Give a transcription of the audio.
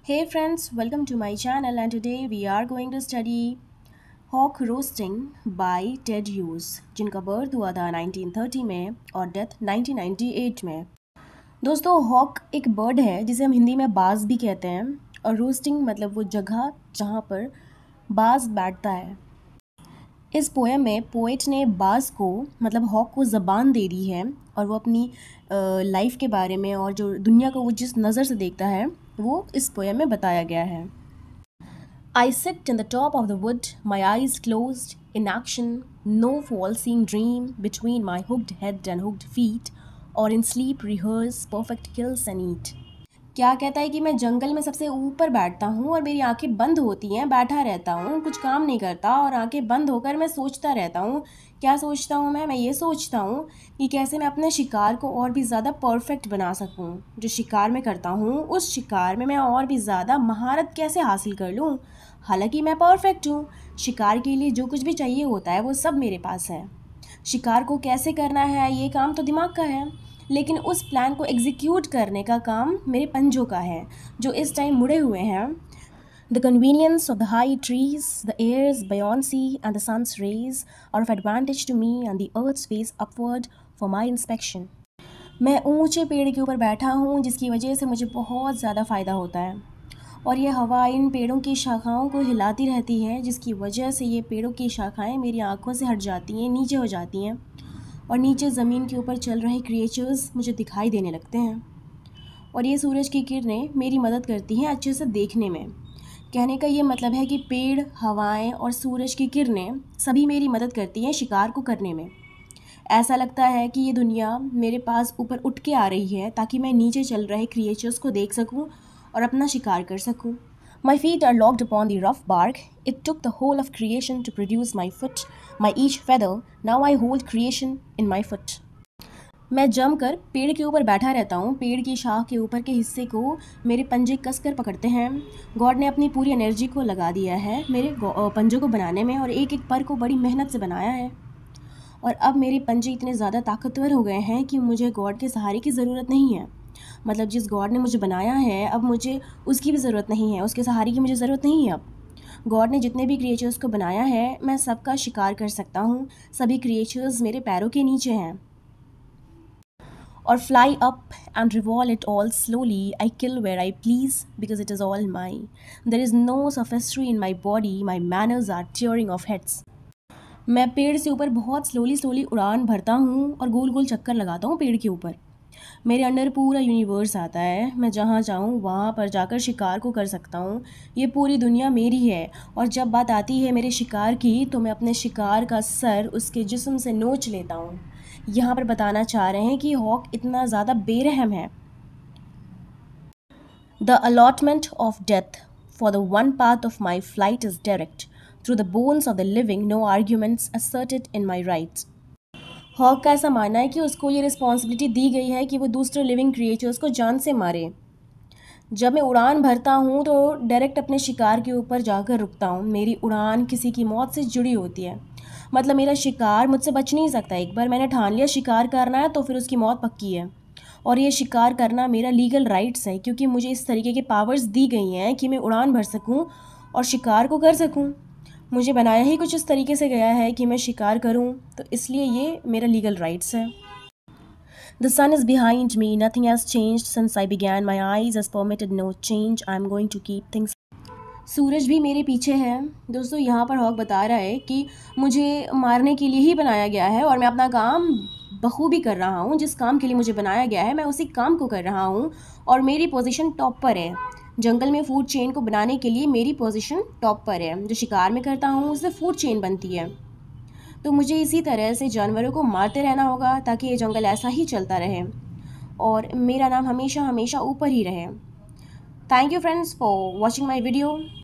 Hey friends, welcome to my channel and today we are going to study Hawk Roasting by Ted Hughes जिनका birth हुआ था 1930 में और death 1998 में। दोस्तों हॉक एक बर्ड है जिसे हम हिंदी में बाज भी कहते हैं और रोस्टिंग मतलब वो जगह जहाँ पर बाज बैठता है। इस पोएम में पोएट ने बाज को मतलब हॉक को ज़बान दे दी है और वो अपनी लाइफ के बारे में और जो दुनिया को वो जिस नज़र से देखता है वो इस पोएम में बताया गया है। I sit in the top of the wood, my eyes closed, in action, no fall-seeing dream between my hooked head and hooked feet, or in sleep rehearse perfect kills and eat. क्या कहता है कि मैं जंगल में सबसे ऊपर बैठता हूँ और मेरी आंखें बंद होती हैं, बैठा रहता हूँ, कुछ काम नहीं करता और आंखें बंद होकर मैं सोचता रहता हूँ। क्या सोचता हूँ मैं ये सोचता हूँ कि कैसे मैं अपने शिकार को और भी ज़्यादा परफेक्ट बना सकूँ। जो शिकार मैं करता हूँ उस शिकार में मैं और भी ज़्यादा महारत कैसे हासिल कर लूँ। हालांकि मैं परफेक्ट हूँ, शिकार के लिए जो कुछ भी चाहिए होता है वो सब मेरे पास है। शिकार को कैसे करना है ये काम तो दिमाग का है, लेकिन उस प्लान को एग्जीक्यूट करने का काम मेरे पंजों का है जो इस टाइम मुड़े हुए हैं। The convenience of the high trees, the air's buoyancy and the sun's rays are of advantage to me and the earth's face upward for my inspection. मैं ऊंचे पेड़ के ऊपर बैठा हूँ जिसकी वजह से मुझे बहुत ज़्यादा फ़ायदा होता है और ये हवा इन पेड़ों की शाखाओं को हिलाती रहती है जिसकी वजह से ये पेड़ों की शाखाएं मेरी आँखों से हट जाती हैं, नीचे हो जाती हैं और नीचे ज़मीन के ऊपर चल रहे क्रिएचर्स मुझे दिखाई देने लगते हैं और ये सूरज की किरणें मेरी मदद करती हैं अच्छे से देखने में। कहने का ये मतलब है कि पेड़, हवाएं और सूरज की किरणें सभी मेरी मदद करती हैं शिकार को करने में। ऐसा लगता है कि ये दुनिया मेरे पास ऊपर उठ के आ रही है ताकि मैं नीचे चल रहे क्रिएचर्स को देख सकूं और अपना शिकार कर सकूं। My feet are locked upon the rough bark. It took the whole of creation to produce my foot, my each feather. Now I hold creation in my foot. मैं जमकर पेड़ के ऊपर बैठा रहता हूँ, पेड़ की शाख के ऊपर के हिस्से को मेरे पंजे कसकर पकड़ते हैं। गॉड ने अपनी पूरी एनर्जी को लगा दिया है मेरे पंजों को बनाने में और एक एक पर को बड़ी मेहनत से बनाया है और अब मेरे पंजे इतने ज़्यादा ताकतवर हो गए हैं कि मुझे गॉड के सहारे की ज़रूरत नहीं है। मतलब जिस गॉड ने मुझे बनाया है अब मुझे उसकी भी ज़रूरत नहीं है, उसके सहारे की मुझे ज़रूरत नहीं है। अब गॉड ने जितने भी क्रिएचर्स को बनाया है मैं सबका शिकार कर सकता हूँ, सभी क्रिएचर्स मेरे पैरों के नीचे हैं। और fly up and revolve it all slowly, I kill where I please because it is all my. There is no sophistry in my body, my manners are tearing off heads. मैं पेड़ से ऊपर बहुत स्लोली उड़ान भरता हूँ और गोल गोल चक्कर लगाता हूँ पेड़ के ऊपर। मेरे अंडर पूरा यूनिवर्स आता है, मैं जहाँ चाहूँ वहाँ पर जाकर शिकार को कर सकता हूँ। ये पूरी दुनिया मेरी है और जब बात आती है मेरे शिकार की तो मैं अपने शिकार का सर उसके जिस्म से नोच लेता हूँ। यहाँ पर बताना चाह रहे हैं कि हॉक इतना ज़्यादा बेरहम है। The allotment of death for the one path of my flight is direct. Through the bones of the living, no arguments asserted in my rights. हॉक का ऐसा मानना है कि उसको ये रिस्पॉन्सिबिलिटी दी गई है कि वो दूसरे लिविंग क्रिएचर्स को जान से मारे। जब मैं उड़ान भरता हूँ तो डायरेक्ट अपने शिकार के ऊपर जाकर रुकता हूँ। मेरी उड़ान किसी की मौत से जुड़ी होती है, मतलब मेरा शिकार मुझसे बच नहीं सकता। एक बार मैंने ठान लिया शिकार करना है तो फिर उसकी मौत पक्की है और ये शिकार करना मेरा लीगल राइट्स है क्योंकि मुझे इस तरीके के पावर्स दी गई हैं कि मैं उड़ान भर सकूँ और शिकार को कर सकूँ। मुझे बनाया ही कुछ इस तरीके से गया है कि मैं शिकार करूं, तो इसलिए ये मेरा लीगल राइट्स है। The sun is behind me, nothing has changed since I began, my eyes has permitted no change, I am going to keep things. सूरज भी मेरे पीछे है। दोस्तों यहाँ पर हॉक बता रहा है कि मुझे मारने के लिए ही बनाया गया है और मैं अपना काम बखूबी कर रहा हूँ। जिस काम के लिए मुझे बनाया गया है मैं उसी काम को कर रहा हूँ और मेरी पोजीशन टॉप पर है। जंगल में फूड चेन को बनाने के लिए मेरी पोजीशन टॉप पर है। जो शिकार में करता हूँ उससे फूड चेन बनती है, तो मुझे इसी तरह से जानवरों को मारते रहना होगा ताकि ये जंगल ऐसा ही चलता रहे और मेरा नाम हमेशा हमेशा ऊपर ही रहे। Thank you friends for watching my video.